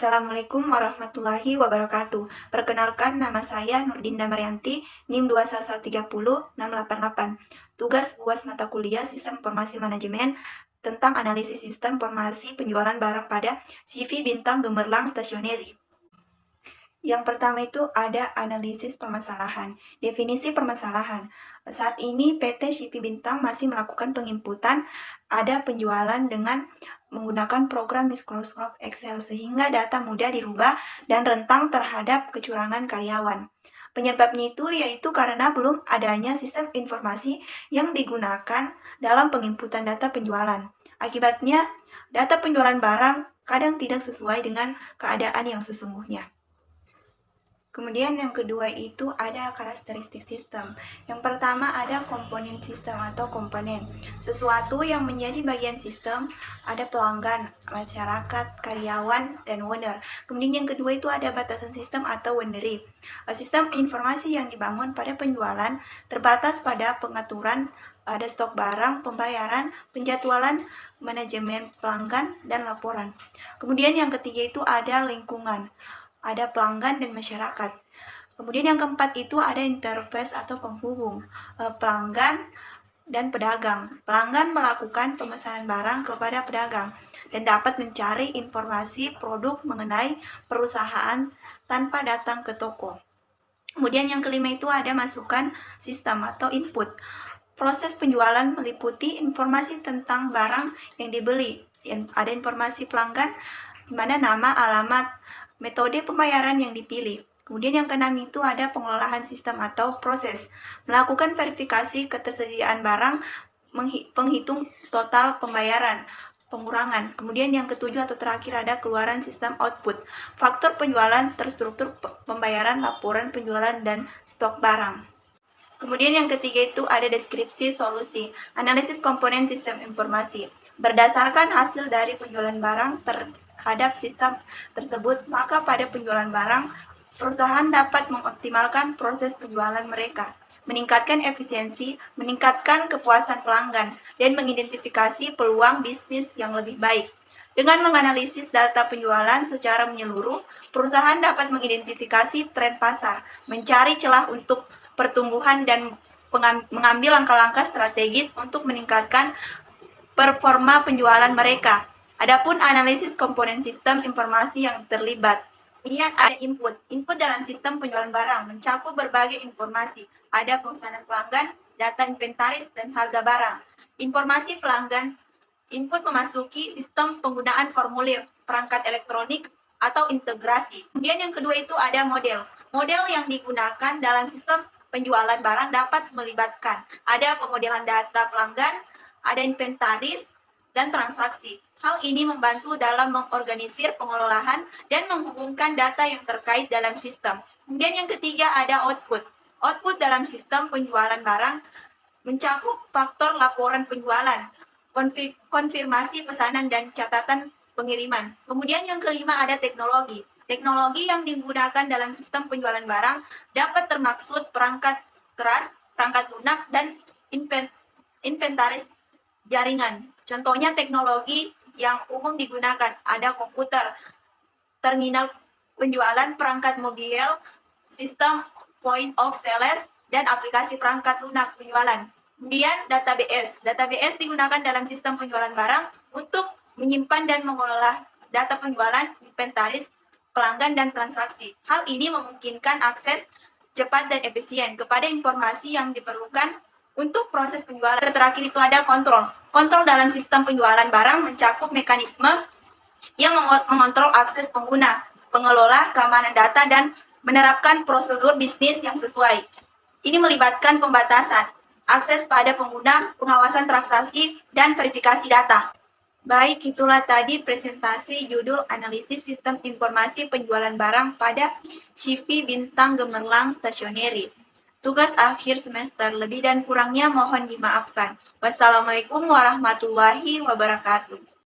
Assalamualaikum warahmatullahi wabarakatuh. Perkenalkan, nama saya Nurdinda Marianti, NIM 21130-688. Tugas UAS mata kuliah Sistem Informasi Manajemen tentang analisis sistem informasi penjualan barang pada CV bintang gemerlang stasioneri. Yang pertama itu ada analisis permasalahan. Definisi permasalahan. Saat ini PT CV Bintang masih melakukan penginputan ada penjualan dengan menggunakan program Microsoft Excel sehingga data mudah dirubah dan rentan terhadap kecurangan karyawan. Penyebabnya itu yaitu karena belum adanya sistem informasi yang digunakan dalam penginputan data penjualan. Akibatnya, data penjualan barang kadang tidak sesuai dengan keadaan yang sesungguhnya. Kemudian yang kedua itu ada karakteristik sistem. Yang pertama ada komponen sistem atau komponen. Sesuatu yang menjadi bagian sistem, ada pelanggan, masyarakat, karyawan, dan owner. Kemudian yang kedua itu ada batasan sistem atau boundary. Sistem informasi yang dibangun pada penjualan terbatas pada pengaturan ada stok barang, pembayaran, penjadwalan, manajemen pelanggan, dan laporan. Kemudian yang ketiga itu ada lingkungan. Ada pelanggan dan masyarakat. Kemudian yang keempat itu ada interface atau penghubung pelanggan dan pedagang. Pelanggan melakukan pemesanan barang kepada pedagang dan dapat mencari informasi produk mengenai perusahaan tanpa datang ke toko. Kemudian yang kelima itu ada masukan sistem atau input. Proses penjualan meliputi informasi tentang barang yang dibeli. Ada informasi pelanggan, di mana nama, alamat, metode pembayaran yang dipilih. Kemudian yang keenam itu ada pengelolaan sistem atau proses. Melakukan verifikasi ketersediaan barang, penghitung total pembayaran, pengurangan. Kemudian yang ketujuh atau terakhir ada keluaran sistem output. Faktor penjualan terstruktur pembayaran, laporan penjualan, dan stok barang. Kemudian yang ketiga itu ada deskripsi solusi, analisis komponen sistem informasi. Berdasarkan hasil dari penjualan barang terhadap sistem tersebut, maka pada penjualan barang, perusahaan dapat mengoptimalkan proses penjualan mereka, meningkatkan efisiensi, meningkatkan kepuasan pelanggan, dan mengidentifikasi peluang bisnis yang lebih baik. Dengan menganalisis data penjualan secara menyeluruh, perusahaan dapat mengidentifikasi tren pasar, mencari celah untuk pertumbuhan dan mengambil langkah-langkah strategis untuk meningkatkan performa penjualan mereka. Adapun analisis komponen sistem informasi yang terlibat. Kemudian ada input. Input dalam sistem penjualan barang mencakup berbagai informasi. Ada pemesanan pelanggan, data inventaris, dan harga barang. Informasi pelanggan, input memasuki sistem penggunaan formulir, perangkat elektronik, atau integrasi. Kemudian yang kedua itu ada model. Model yang digunakan dalam sistem penjualan barang dapat melibatkan ada pemodelan data pelanggan, ada inventaris, dan transaksi. Hal ini membantu dalam mengorganisir pengelolaan dan menghubungkan data yang terkait dalam sistem. Kemudian yang ketiga ada output. Output dalam sistem penjualan barang mencakup faktor laporan penjualan, konfirmasi pesanan, dan catatan pengiriman. Kemudian yang kelima ada teknologi. Teknologi yang digunakan dalam sistem penjualan barang dapat termaksud perangkat keras, perangkat lunak, dan inventaris jaringan. Contohnya teknologi yang umum digunakan ada komputer, terminal penjualan, perangkat mobil, sistem point of sales, dan aplikasi perangkat lunak penjualan. Kemudian database. Database digunakan dalam sistem penjualan barang untuk menyimpan dan mengelola data penjualan, inventaris, pelanggan, dan transaksi. Hal ini memungkinkan akses cepat dan efisien kepada informasi yang diperlukan untuk proses penjualan. Terakhir itu ada kontrol. Kontrol dalam sistem penjualan barang mencakup mekanisme yang mengontrol akses pengguna, pengelola, keamanan data, dan menerapkan prosedur bisnis yang sesuai. Ini melibatkan pembatasan, akses pada pengguna, pengawasan transaksi, dan verifikasi data. Baik, itulah tadi presentasi judul analisis sistem informasi penjualan barang pada CV Bintang Gemerlang Stasioneri. Tugas akhir semester, lebih dan kurangnya mohon dimaafkan. Wassalamualaikum warahmatullahi wabarakatuh.